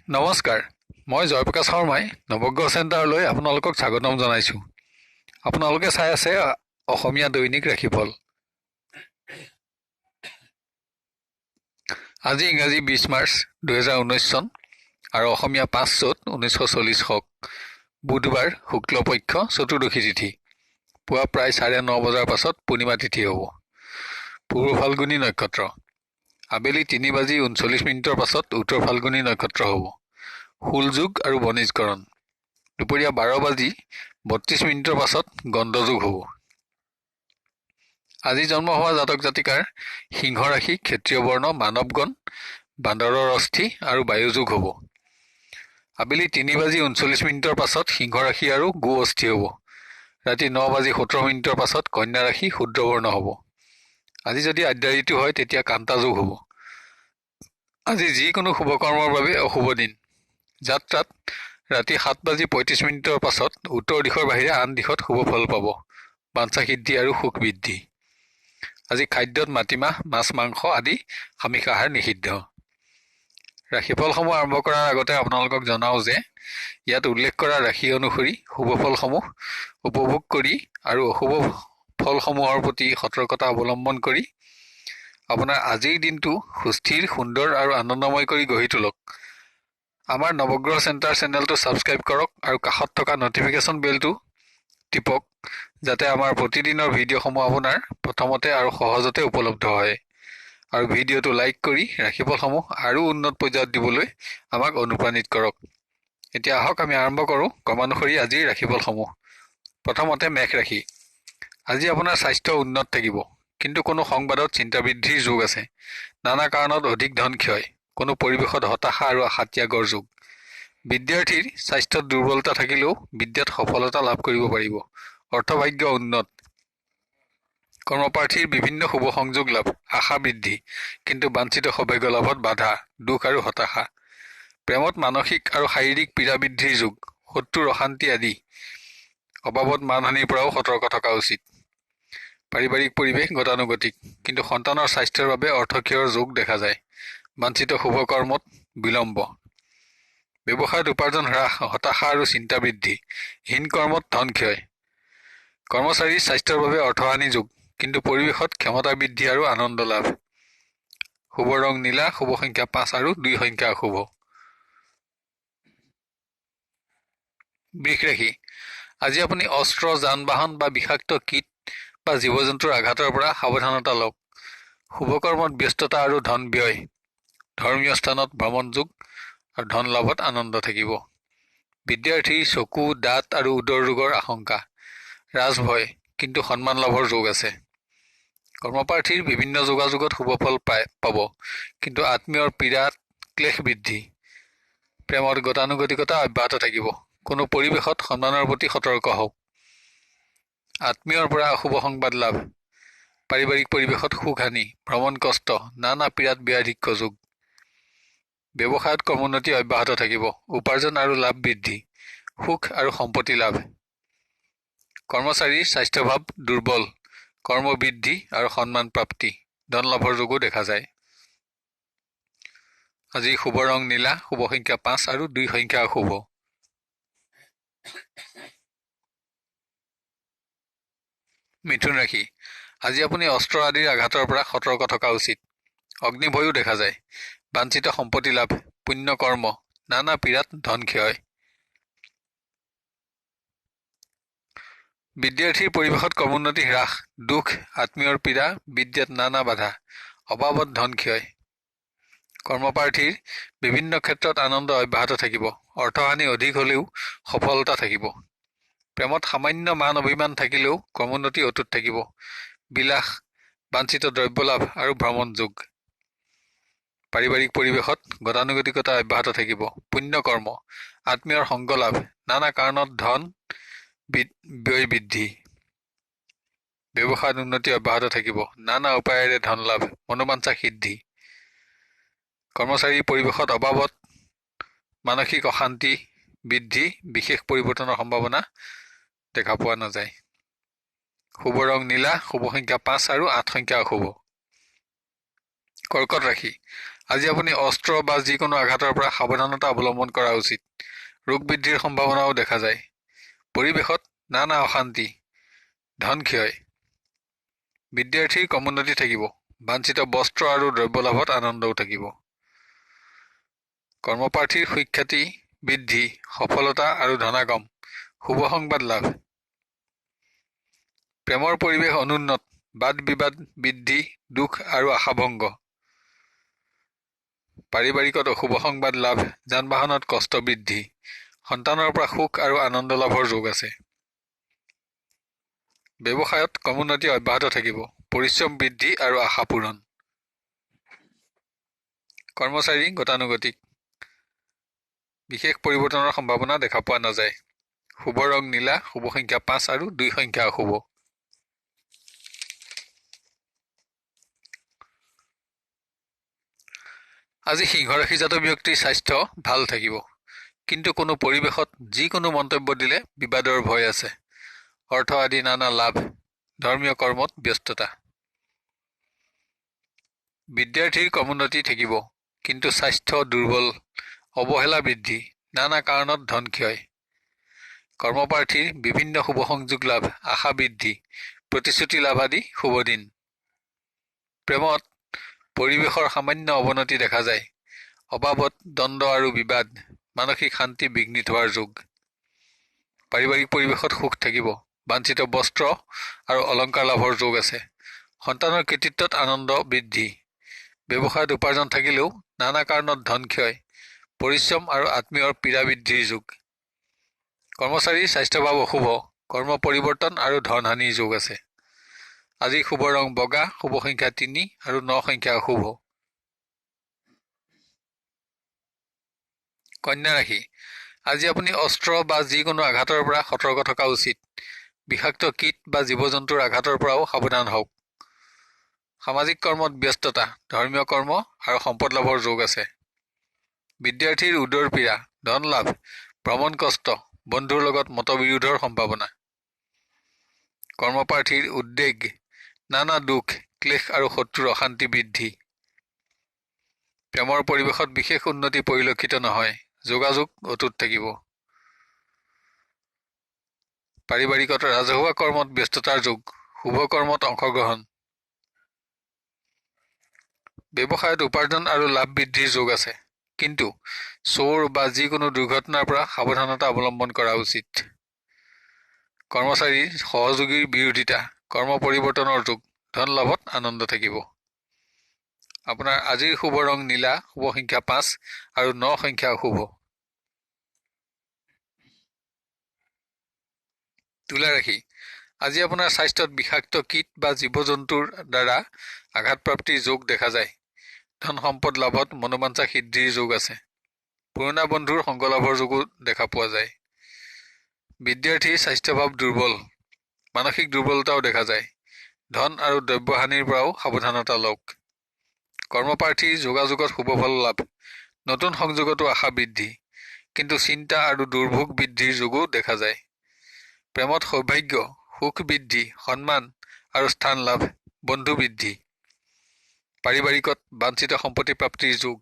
নমস্কাৰ, মই জয়প্ৰকাশ শৰ্মাই নৱগ্ৰহ চেণ্টাৰলৈ আপোনালোকক স্বাগতম জনাইছোঁ। আপোনালোকে চাই আছে অসমীয়া দৈনিক ৰাশিফল। আজি ইংৰাজী 20 মাৰ্চ 2019 চন আৰু অসমীয়া 5 চ'ত 1940 শক বুধবাৰ শুক্লপক্ষ চতুৰ্দশী তিথি। পুৱা প্ৰায় 9:30 বজাৰ পাছত পূৰ্ণিমা তিথি হ'ব। পূৰ্ব ফাল্গুনী নক্ষত্ৰ। আবেলি 3:39 পাছত উত্তৰ ফাল্গুনী নক্ষত্ৰ হ'ব। শুলযোগ আৰু বনিজকৰণ। দুপৰীয়া 12:32 পাছত গণ্ডযোগ হ'ব। আজি জন্ম হোৱা জাতক জাতিকাৰ সিংহ ৰাশি, ক্ষত্ৰিয় বৰ্ণ, মানৱগণ, বান্দৰৰ অস্থি আৰু বায়ুযোগ হ'ব। আবেলি 3:39 পাছত সিংহ ৰাশি আৰু গো অস্থি হ'ব। ৰাতি 9:17 পাছত কন্যা ৰাশি, শূদ্ৰবৰ্ণ হ'ব। আজি যদি আদ্যা ঋতু হয় তেতিয়া কান্তা যোগ হ'ব। আজি যিকোনো শুভকৰ্মৰ বাবে অশুভ দিন। যাত্ৰাত ৰাতি 7:35 পাছত উত্তৰ দিশৰ বাহিৰে আন দিশত শুভ ফল পাব। বাঞ্ছা সিদ্ধি আৰু সুখ বৃদ্ধি। আজি খাদ্যত মাটিমাহ, মাছ, মাংস আদি আমিষ আহাৰ নিষিদ্ধ। ৰাশিফলসমূহ আৰম্ভ কৰাৰ আগতে আপোনালোকক জনাওঁ যে ইয়াত উল্লেখ কৰা ৰাশি অনুসৰি শুভফলসমূহ উপভোগ কৰি আৰু অশুভ ফলসমূহৰ প্ৰতি সতৰ্কতা অৱলম্বন কৰি আপোনাৰ আজিৰ দিনটো সুস্থিৰ, সুন্দৰ আৰু আনন্দময় কৰি গঢ়ি তোলক। আমাৰ নৱগ্ৰহ চেণ্টাৰ চেনেলটো ছাবস্ক্ৰাইব কৰক আৰু কাষত থকা নটিফিকেশ্যন বেলটো টিপক যাতে আমাৰ প্ৰতিদিনৰ ভিডিঅ'সমূহ আপোনাৰ প্ৰথমতে আৰু সহজতে উপলব্ধ হয়। আৰু ভিডিঅ'টো লাইক কৰি ৰাশিফলসমূহ আৰু উন্নত পৰ্যায়ত দিবলৈ আমাক অনুপ্ৰাণিত কৰক। এতিয়া আহক আমি আৰম্ভ কৰোঁ ক্ৰমানুসৰি আজিৰ ৰাশিফলসমূহ। প্ৰথমতে মেষ ৰাশি। আজি আপোনাৰ স্বাস্থ্য উন্নত থাকিব, কিন্তু কোনো সংবাদত চিন্তা বৃদ্ধিৰ যোগ আছে। নানা কাৰণত অধিক ধন ক্ষয়, কোনো পৰিৱেশত হতাশা আৰু আশা ত্যাগৰ যোগ। বিদ্যাৰ্থীৰ স্বাস্থ্যত দুৰ্বলতা থাকিলেও বিদ্যাত সফলতা লাভ কৰিব পাৰিব। অৰ্থভাগ্য উন্নত। কৰ্মপ্ৰাৰ্থীৰ বিভিন্ন শুভ সংযোগ লাভ, আশা বৃদ্ধি, কিন্তু বাঞ্ছিত সৌভাগ্য লাভত বাধা, দুখ আৰু হতাশা। প্ৰেমত মানসিক আৰু শাৰীৰিক পীড়া বৃদ্ধিৰ যোগ, শত্ৰুৰ অশান্তি আদি। অবাবত মানহানিৰ পৰাও সতৰ্ক থকা উচিত। পাৰিবাৰিক পৰিৱেশ গতানুগতিক, কিন্তু সন্তানৰ স্বাস্থ্যৰ বাবে অৰ্থক্ষয়ৰ যোগ দেখা যায়। বাঞ্ছিত শুভ কৰ্মত বিলম্ব। ব্যৱসায়ত উপাৰ্জন হ্ৰাস, হতাশা আৰু চিন্তা বৃদ্ধি, হীন কৰ্মত ধন ক্ষয়। কৰ্মচাৰীৰ স্বাস্থ্যৰ বাবে অৰ্থহানি যোগ, কিন্তু পৰিৱেশত ক্ষমতা বৃদ্ধি আৰু আনন্দ লাভ। শুভ ৰং নীলা, শুভ সংখ্যা 5 আৰু 2 সংখ্যা অশুভ। বৃষ ৰাশি। আজি আপুনি অস্ত্ৰ, যান বাহন বা বিষাক্ত কীট বা জীৱ জন্তুৰ আঘাতৰ পৰা সাৱধানতা লওক। শুভকৰ্মত ব্যস্ততা আৰু ধন ব্যয়। ধৰ্মীয় স্থানত ভ্ৰমণ যোগ আৰু ধন লাভত আনন্দ থাকিব। বিদ্যাৰ্থীৰ চকু, দাঁত আৰু উদৰ ৰোগৰ আশংকা। ৰাজভয়, কিন্তু সন্মান লাভৰ যোগ আছে। কৰ্মপ্ৰাৰ্থীৰ বিভিন্ন যোগাযোগত শুভফল পাব, কিন্তু আত্মীয়ৰ পীড়াত ক্লেশ বৃদ্ধি। প্ৰেমত গতানুগতিকতা অব্যাহত থাকিব, কোনো পৰিৱেশত সন্মানৰ প্ৰতি সতৰ্ক হওক। আত্মীয়ৰ পৰা অশুভ সংবাদ লাভ। পাৰিবাৰিক পৰিৱেশত সুখহানি, ভ্ৰমণ কষ্ট, নানা পীড়াত ব্যাধিক্য যোগ। ব্যৱসায়ত কৰ্মোন্নতি অব্যাহত থাকিব, উপাৰ্জন আৰু লাভ বৃদ্ধি, সুখ আৰু সম্পত্তি লাভ। কৰ্মচাৰীৰ স্বাস্থ্যভাৱ দুৰ্বল, কৰ্ম বৃদ্ধি আৰু সন্মান প্ৰাপ্তি, ধন লাভৰ যোগো দেখা যায়। আজি শুভ ৰং নীলা, শুভ সংখ্যা 5 আৰু 2 সংখ্যা অশুভ। মিথুন ৰাশি। আজি আপুনি অস্ত্ৰ আদিৰ আঘাতৰ পৰা সতৰ্ক থকা উচিত। অগ্নিভয়ো দেখা যায়। বাঞ্ছিত সম্পত্তি লাভ, পুণ্য কৰ্ম, নানা পীড়াত ধন ক্ষয়। বিদ্যাৰ্থীৰ পৰিৱেশত কৰ্মোন্নতি হ্ৰাস, দুখ, আত্মীয়ৰ পীড়া, বিদ্যাত নানা বাধা, অবাবত ধন ক্ষয়। কৰ্মপ্ৰাৰ্থীৰ বিভিন্ন ক্ষেত্ৰত আনন্দ অব্যাহত থাকিব, অৰ্থহানি অধিক হ'লেও সফলতা থাকিব। প্ৰেমত সামান্য মান অভিমান থাকিলেও কৰ্মোন্নতি অটুট থাকিব। বিলাস, বাঞ্ছিত দ্ৰব্য লাভ আৰু ভ্ৰমণ যোগ। পাৰিবাৰিক পৰিৱেশত গতানুগতিকতা অব্যাহত থাকিব, পুণ্য কৰ্ম, আত্মীয়ৰ সংগ লাভ, নানা কাৰণত ধন ব্যয় বৃদ্ধি। ব্যৱসায়ত উন্নতি অব্যাহত থাকিব, নানা উপায়েৰে ধন লাভ, মনোবাঞ্ছা সিদ্ধি। কৰ্মচাৰীৰ পৰিৱেশত অবাবত মানসিক অশান্তি বৃদ্ধি, বিশেষ পৰিৱৰ্তনৰ সম্ভাৱনা দেখা পোৱা নাযায়। শুভ ৰং নীলা, শুভ সংখ্যা 5 আৰু 8 সংখ্যা অশুভ। কৰ্কট ৰাশি। আজি আপুনি অস্ত্ৰ বা যিকোনো আঘাতৰ পৰা সাৱধানতা অৱলম্বন কৰা উচিত। ৰোগ বৃদ্ধিৰ সম্ভাৱনাও দেখা যায়। পৰিৱেশত নানা অশান্তি, ধন ক্ষয়। বিদ্যাৰ্থীৰ কমোন্নতি থাকিব। বাঞ্ছিত বস্ত্ৰ আৰু দ্ৰব্য লাভত আনন্দও থাকিব। কৰ্মপ্ৰাৰ্থীৰ সুখ্যাতি বৃদ্ধি, সফলতা আৰু ধনাগম, শুভ সংবাদ লাভ। প্ৰেমৰ পৰিৱেশ অনুন্নত, বাদ বিবাদ বৃদ্ধি, দুখ আৰু আশাভংগ। পাৰিবাৰিকত অশুভ সংবাদ লাভ, যান বাহনত কষ্ট বৃদ্ধি, সন্তানৰ পৰা সুখ আৰু আনন্দ লাভৰ যোগ আছে। ব্যৱসায়ত কমোন্নতি অব্যাহত থাকিব, পৰিশ্ৰম বৃদ্ধি আৰু আশা পূৰণ। কৰ্মচাৰী গতানুগতিক, বিশেষ পৰিৱৰ্তনৰ সম্ভাৱনা দেখা পোৱা নাযায়। শুভ ৰং নীলা, শুভ সংখ্যা 5 আৰু 2 সংখ্যা অশুভ। আজি সিংহ ৰাশিজাত ব্যক্তিৰ স্বাস্থ্য ভাল থাকিব, কিন্তু কোনো পৰিৱেশত যিকোনো মন্তব্য দিলে বিবাদৰ ভয় আছে। অৰ্থ আদি নানা লাভ, ধৰ্মীয় কৰ্মত ব্যস্ততা। বিদ্যাৰ্থীৰ কমোন্নতি থাকিব, কিন্তু স্বাস্থ্য দুৰ্বল, অৱহেলা বৃদ্ধি, নানা কাৰণত ধন ক্ষয়। কৰ্মপ্ৰাৰ্থীৰ বিভিন্ন শুভ সংযোগ লাভ, আশা বৃদ্ধি, প্ৰতিশ্ৰুতি লাভ আদি শুভ দিন। প্ৰেমত পৰিৱেশৰ সামান্য অৱনতি দেখা যায়। অবাবত দ্বন্দ্ব আৰু বিবাদ, মানসিক শান্তি বিঘ্নিত হোৱাৰ যোগ। পাৰিবাৰিক পৰিৱেশত সুখ থাকিব, বাঞ্ছিত বস্ত্ৰ আৰু অলংকাৰ লাভৰ যোগ আছে। সন্তানৰ কৃতিত্বত আনন্দ বৃদ্ধি। ব্যৱসায়ত উপাৰ্জন থাকিলেও নানা কাৰণত ধন ক্ষয়, পৰিশ্ৰম আৰু আত্মীয়ৰ পীড়া বৃদ্ধিৰ যোগ। কৰ্মচাৰীৰ স্বাস্থ্যভাৱ অশুভ, কৰ্ম পৰিৱৰ্তন আৰু ধনহানিৰ যোগ আছে। আজি শুভ ৰং বগা, শুভ সংখ্যা 3 আৰু 9 সংখ্যা অশুভ। কন্যা ৰাশি, আজি আপুনি অস্ত্ৰ বা যিকোনো আঘাতৰ পৰা সতৰ্ক থকা উচিত। বিষাক্ত কীট বা জীৱ জন্তুৰ আঘাতৰ পৰাও সাৱধান হওক। সামাজিক কৰ্মত ব্যস্ততা, ধৰ্মীয় কৰ্ম আৰু সম্পদ লাভৰ যোগ আছে। বিদ্যাৰ্থীৰ উদৰ পীড়া, ধন লাভ, ভ্ৰমণ কষ্ট, বন্ধুৰ লগত মতবিৰোধৰ সম্ভাৱনা। কৰ্মপ্ৰাৰ্থীৰ উদ্বেগ, নানা দুখ, ক্লেশ আৰু শত্ৰুৰ অশান্তি বৃদ্ধি। প্ৰেমৰ পৰিৱেশত বিশেষ উন্নতি পৰিলক্ষিত নহয়, যোগাযোগ অটুট থাকিব। পাৰিবাৰিকত ৰাজহুৱা কৰ্মত ব্যস্ততাৰ যোগ, শুভ কৰ্মত অংশগ্ৰহণ। ব্যৱসায়ত উপাৰ্জন আৰু লাভ বৃদ্ধিৰ যোগ আছে, কিন্তু চোৰ বা যিকোনো দুৰ্ঘটনাৰ পৰা সাৱধানতা অৱলম্বন কৰা উচিত। কৰ্মচাৰীৰ সহযোগীৰ বিৰোধিতা, কৰ্ম পৰিৱৰ্তনৰ যোগ, ধন লাভত আনন্দ থাকিব। আপোনাৰ আজিৰ শুভ ৰং নীলা, শুভ সংখ্যা 5 আৰু 9 সংখ্যা অশুভ। তুলা ৰাশি, আজি আপোনাৰ স্বাস্থ্যত বিষাক্ত কীট বা জীৱ জন্তুৰ দ্বাৰা আঘাতপ্ৰাপ্তিৰ যোগ দেখা যায়। ধন সম্পদ লাভত মনোবাঞ্ছা সিদ্ধিৰ যোগ আছে। পুৰণা বন্ধুৰ সংগ লাভৰ যোগো দেখা পোৱা যায়। বিদ্যাৰ্থীৰ স্বাস্থ্যভাৱ দুৰ্বল, মানসিক দুৰ্বলতাও দেখা যায়। ধন আৰু দ্ৰব্যহানিৰ পৰাও সাৱধানতা লওক। কৰ্মপ্ৰাৰ্থীৰ যোগাযোগত শুভ ফল লাভ, নতুন সংযোগতো আশা বৃদ্ধি, কিন্তু চিন্তা আৰু দুৰ্ভোগ বৃদ্ধিৰ যোগো দেখা যায়। প্ৰেমত সৌভাগ্য, সুখ বৃদ্ধি, সন্মান আৰু স্থান লাভ, বন্ধু বৃদ্ধি। পাৰিবাৰিকত বাঞ্ছিত সম্পত্তি প্ৰাপ্তিৰ যোগ।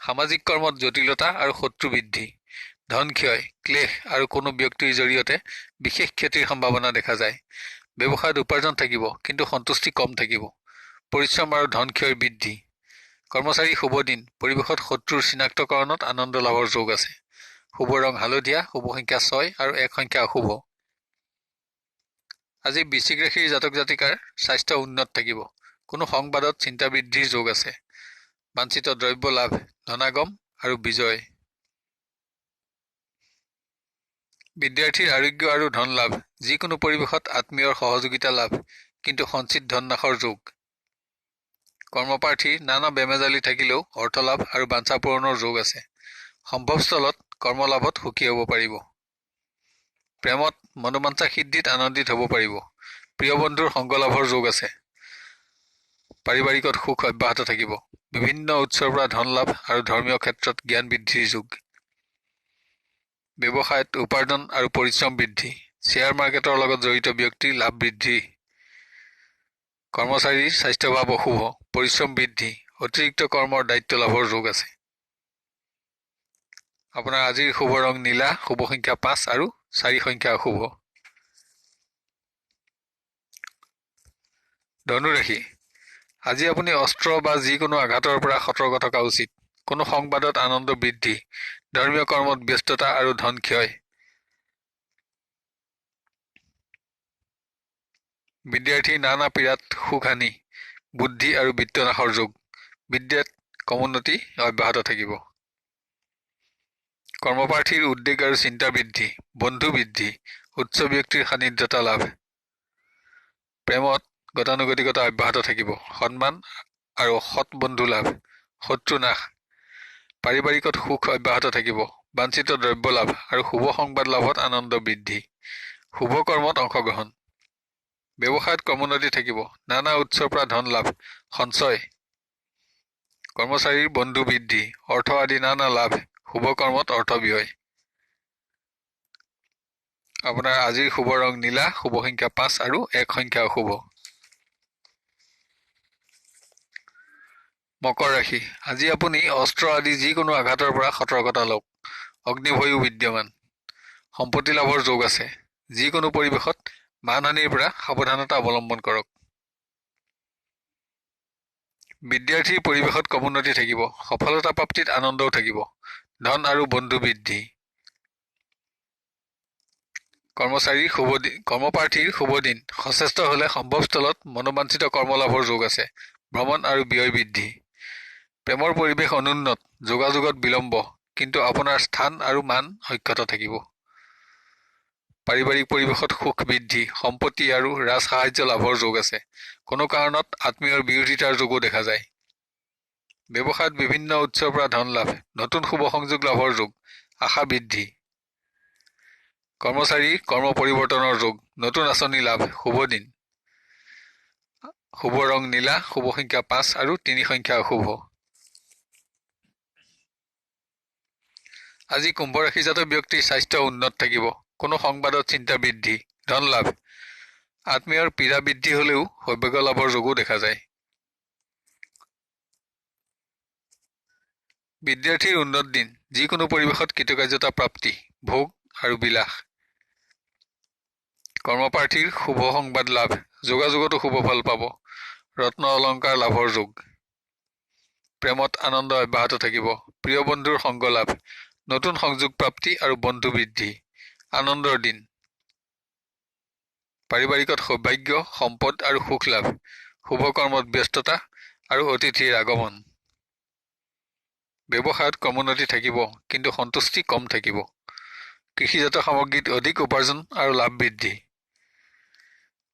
সামাজিক কৰ্মত জটিলতা আৰু শত্ৰু বৃদ্ধি, ধন ক্ষয়, ক্লেশ আৰু কোনো ব্যক্তিৰ জৰিয়তে বিশেষ ক্ষতিৰ সম্ভাৱনা দেখা যায়। ব্যৱসায়ত উপাৰ্জন থাকিব, কিন্তু সন্তুষ্টি কম থাকিব। পৰিশ্ৰম আৰু ধন ক্ষয় বৃদ্ধি। কৰ্মচাৰী শুভ দিন, পৰিৱেশত শত্ৰুৰ চিনাক্তকৰণত আনন্দ লাভৰ যোগ আছে। শুভ ৰং হালধীয়া, শুভ সংখ্যা 6 আৰু 1 সংখ্যা অশুভ। আজি বৃশ্চিক ৰাশিৰ জাতক জাতিকাৰ স্বাস্থ্য উন্নত থাকিব, কোনো সংবাদত চিন্তা বৃদ্ধিৰ যোগ আছে। বাঞ্ছিত দ্ৰব্য লাভ, ধনাগম আৰু বিজয়। বিদ্যাৰ্থীৰ আৰোগ্য আৰু ধন লাভ, যিকোনো পৰিৱেশত আত্মীয়ৰ সহযোগিতা লাভ, কিন্তু সঞ্চিত ধন নাশৰ যোগ। কৰ্মপ্ৰাৰ্থীৰ নানা বেমেজালি থাকিলেও অৰ্থলাভ আৰু বাঞ্ছা পূৰণৰ যোগ আছে। সম্ভৱস্থলত কৰ্মলাভত সুখী হ'ব পাৰিব। প্ৰেমত মনোবাঞ্ছা সিদ্ধিত আনন্দিত হ'ব পাৰিব। প্ৰিয় বন্ধুৰ সংগ লাভৰ যোগ আছে। পাৰিবাৰিকত সুখ অব্যাহত থাকিব। বিভিন্ন উৎসৰ পৰা ধন লাভ আৰু ধৰ্মীয় ক্ষেত্ৰত জ্ঞান বৃদ্ধিৰ যোগ। ব্যৱসায়ত উপাৰ্জন আৰু পৰিশ্ৰম বৃদ্ধি, শ্বেয়াৰ মাৰ্কেটৰ লগত জড়িত ব্যক্তিৰ লাভ বৃদ্ধি। কৰ্মচাৰীৰ স্বাস্থ্যভাৱ অশুভ, পৰিশ্ৰম বৃদ্ধি, অতিৰিক্ত কৰ্মৰ দায়িত্ব লাভৰ যোগ আছে। আপোনাৰ আজিৰ শুভ ৰং নীলা, শুভ সংখ্যা 5 আৰু 4 সংখ্যা অশুভ। ধনু ৰাশি, আজি আপুনি অস্ত্ৰ বা যিকোনো আঘাতৰ পৰা সতৰ্ক থকা উচিত। কোনো সংবাদত আনন্দ বৃদ্ধি, ধৰ্মীয় কৰ্মত ব্যস্ততা আৰু ধন ক্ষয়। বিদ্যাৰ্থী নানা পীড়াত সুখ-হানি, বুদ্ধি আৰু বিত্তনাশৰ যোগ। বিদ্যাত কমোন্নতি অব্যাহত থাকিব। কৰ্মপ্ৰাৰ্থীৰ উদ্বেগ আৰু চিন্তা বৃদ্ধি, বন্ধু বৃদ্ধি, উচ্চ ব্যক্তিৰ সান্নিধ্যতা লাভ। প্ৰেমত গতানুগতিকতা অব্যাহত থাকিব। সন্মান আৰু সৎ বন্ধু লাভ, শত্ৰু নাশ। পাৰিবাৰিকত সুখ অব্যাহত থাকিব। বাঞ্ছিত দ্ৰব্য লাভ আৰু শুভ সংবাদ লাভত আনন্দ বৃদ্ধি। শুভ কৰ্মত অংশগ্ৰহণ। ব্যৱসায়ত ক্ৰমোন্নতি থাকিব। নানা উৎসৰ পৰা ধন লাভ, সঞ্চয়। কৰ্মচাৰীৰ বন্ধু বৃদ্ধি, অৰ্থ আদি নানা লাভ। শুভ কৰ্মত অৰ্থ ব্যয়। আপোনাৰ আজিৰ শুভ ৰং নীলা, শুভ সংখ্যা 5 আৰু 1 সংখ্যা অশুভ। মকৰ ৰাশি, আজি আপুনি অস্ত্ৰ আদি যিকোনো আঘাতৰ পৰা সতৰ্কতা লওক। অগ্নিভয়ো বিদ্যমান। সম্পত্তি লাভৰ যোগ আছে। যিকোনো পৰিৱেশত মানহানিৰ পৰা সাৱধানতা অৱলম্বন কৰক। বিদ্যাৰ্থীৰ পৰিৱেশত ক্ৰমোন্নতি থাকিব। সফলতা প্ৰাপ্তিত আনন্দও থাকিব। ধন আৰু বন্ধু বৃদ্ধি। কৰ্মপ্ৰাৰ্থীৰ শুভ দিন। সচেষ্ট হলে সম্ভৱস্থলত মনোবাঞ্ছিত কৰ্মলাভৰ যোগ আছে। ভ্ৰমণ আৰু ব্যয় বৃদ্ধি। প্ৰেমৰ পৰিৱেশ অনুন্নত, যোগাযোগত বিলম্ব, কিন্তু আপোনাৰ স্থান আৰু মান অক্ষত থাকিব। পাৰিবাৰিক পৰিৱেশত সুখ বৃদ্ধি, সম্পত্তি আৰু ৰাজ সাহায্য লাভৰ যোগ আছে। কোনো কাৰণত আত্মীয়ৰ বিৰোধিতাৰ যোগো দেখা যায়। ব্যৱসায়ত বিভিন্ন উৎসৰ পৰা ধন লাভ, নতুন শুভ সংযোগ লাভৰ যোগ, আশা বৃদ্ধি। কৰ্মচাৰীৰ কৰ্ম পৰিৱৰ্তনৰ যোগ, নতুন আঁচনি লাভ, শুভ দিন। শুভ ৰং নীলা, শুভ সংখ্যা 5 আৰু 3 সংখ্যা অশুভ। আজি কুম্ভ ৰাশিজাত ব্যক্তিৰ স্বাস্থ্য উন্নত থাকিব। কোনো সংবাদত চিন্তা বৃদ্ধি, ধন লাভ। আত্মীয়ৰ পীড়া বৃদ্ধি হলেও সৌভাগ্য লাভৰ যোগো দেখা যায়। বিদ্যাৰ্থীৰ উন্নত দিন, যিকোনো পৰিৱেশত কৃতকাৰ্যতা প্ৰাপ্তি, ভোগ আৰু বিলাস। কৰ্মপ্ৰাৰ্থীৰ শুভ সংবাদ লাভ, যোগাযোগতো শুভ ফল পাব। ৰত্ন অলংকাৰ লাভৰ যোগ। প্ৰেমত আনন্দ অব্যাহত থাকিব। প্ৰিয় বন্ধুৰ সংগ লাভ, নতুন সংযোগ প্ৰাপ্তি আৰু বন্ধু বৃদ্ধি। আনন্দৰ দিন। পাৰিবাৰিকত সৌভাগ্য, সম্পদ আৰু সুখ লাভ। শুভ কৰ্মত ব্যস্ততা আৰু অতিথিৰ আগমন। ব্যৱসায়ত ক্ৰমোন্নতি থাকিব, কিন্তু সন্তুষ্টি কম থাকিব। কৃষিজাত সামগ্ৰীত অধিক উপাৰ্জন আৰু লাভ বৃদ্ধি।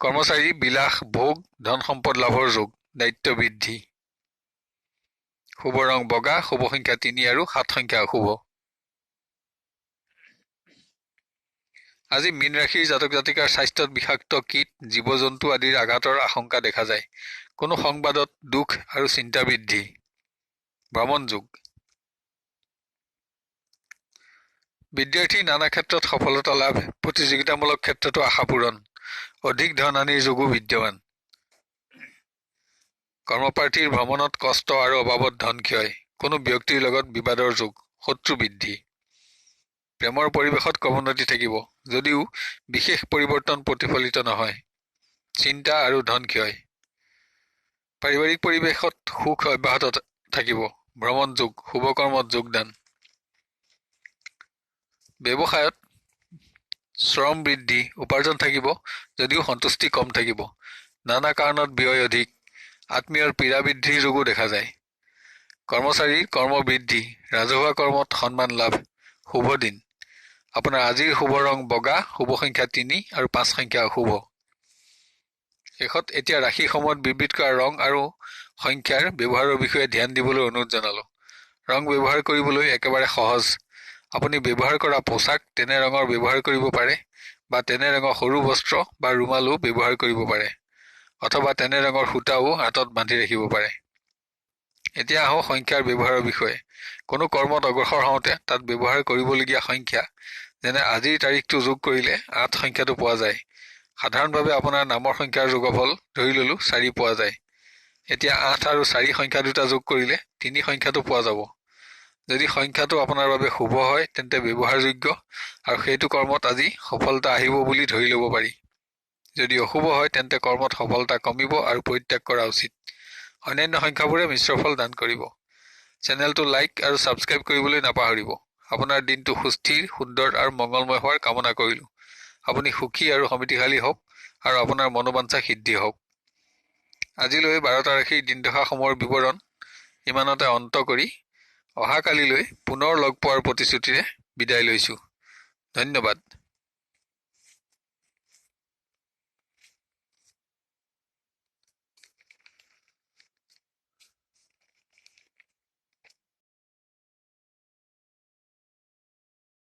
কৰ্মচাৰী বিলাস, ভোগ, ধন সম্পদ লাভৰ যোগ, দায়িত্ব বৃদ্ধি। শুভ ৰং বগা, শুভ সংখ্যা 3 আৰু 7 সংখ্যা অশুভ। আজি মীন ৰাশিৰ জাতক জাতিকাৰ স্বাস্থ্যত বিষাক্ত কীট, জীৱ-জন্তু আদিৰ আঘাতৰ আশংকা দেখা যায়। কোনো সংবাদত দুখ আৰু চিন্তা বৃদ্ধি। ভ্ৰমণ যোগ। বিদ্যাৰ্থীৰ নানা ক্ষেত্ৰত সফলতা লাভ, প্ৰতিযোগিতামূলক ক্ষেত্ৰতো আশা পূৰণ। অধিক ধন হানিৰ যোগো বিদ্যমান। কৰ্মপ্ৰাৰ্থীৰ ভ্ৰমণত কষ্ট আৰু অভাৱত ধন ক্ষয়। কোনো ব্যক্তিৰ লগত বিবাদৰ যোগ, শত্ৰু বৃদ্ধি। প্ৰেমৰ পৰিৱেশত ক্ৰমোন্নতি থাকিব, যদিও বিশেষ পৰিৱৰ্তন প্ৰতিফলিত নহয়। চিন্তা আৰু ধন ক্ষয়। পাৰিবাৰিক পৰিৱেশত সুখ অব্যাহত থাকিব। ভ্ৰমণ যোগ, শুভ কৰ্মত যোগদান। ব্যৱসায়ত শ্ৰম বৃদ্ধি, উপাৰ্জন থাকিব, যদিও সন্তুষ্টি কম থাকিব। নানা কাৰণত ব্যয় অধিক। আত্মীয়ৰ পীড়া বৃদ্ধিৰ যোগো দেখা যায়। কৰ্মচাৰীৰ কৰ্ম বৃদ্ধি, ৰাজহুৱা কৰ্মত সন্মান লাভ, শুভ দিন। আপোনাৰ আজিৰ শুভ ৰং বগা, শুভ সংখ্যা 3 আৰু 5 সংখ্যা অশুভ। শেষত এতিয়া ৰাশি সময়ত বিবৃত কৰা ৰং আৰু সংখ্যাৰ ব্যৱহাৰৰ বিষয়ে ধ্যান দিবলৈ অনুৰোধ জনালো। ৰং ব্যৱহাৰ কৰিবলৈ একেবাৰে সহজ। আপুনি ব্যৱহাৰ কৰা পোছাক তেনে ৰঙৰ ব্যৱহাৰ কৰিব পাৰে, বা তেনে ৰঙৰ সৰু বস্ত্ৰ বা ৰুমালো ব্যৱহাৰ কৰিব পাৰে, অথবা তেনে ৰঙৰ সূতাও হাতত বান্ধি ৰাখিব পাৰে। এতিয়া আহোঁ সংখ্যাৰ ব্যৱহাৰৰ বিষয়ে। কোনো কৰ্মত অগ্ৰসৰ হওঁতে তাত ব্যৱহাৰ কৰিবলগীয়া সংখ্যা, যেনে আজিৰ তাৰিখটো যোগ কৰিলে 8 সংখ্যাটো পোৱা যায়। সাধাৰণভাৱে আপোনাৰ নামৰ সংখ্যাৰ যোগফল ধৰি ল'লো 4 পোৱা যায়। এতিয়া 8 আৰু 4 সংখ্যা দুটা যোগ কৰিলে 3 সংখ্যাটো পোৱা যাব। যদি সংখ্যাটো আপোনাৰ বাবে শুভ হয় তেন্তে ব্যৱহাৰযোগ্য আৰু সেইটো কৰ্মত আজি সফলতা আহিব বুলি ধৰি ল'ব পাৰি। যদি অশুভ হয় তেন্তে কৰ্মত সফলতা কমিব আৰু পৰিত্যাগ কৰা উচিত। অন্যান্য সংখ্যাবোৰে মিশ্ৰফল দান কৰিব। চেনেলটো লাইক আৰু ছাবস্ক্ৰাইব কৰিবলৈ নাপাহৰিব। আপোনাৰ দিনটো সুস্থিৰ, সুন্দৰ আৰু মংগলময় হোৱাৰ কামনা কৰিলোঁ। আপুনি সুখী আৰু সমৃদ্ধিশালী হওক আৰু আপোনাৰ মনোবাঞ্ছা সিদ্ধি হওক। আজিলৈ 12টা ৰাশিৰ দিনদশাসমূহৰ বিৱৰণ ইমানতে অন্ত কৰি অহাকালিলৈ পুনৰ লগ পোৱাৰ প্ৰতিশ্ৰুতিৰে বিদায় লৈছোঁ। ধন্যবাদ।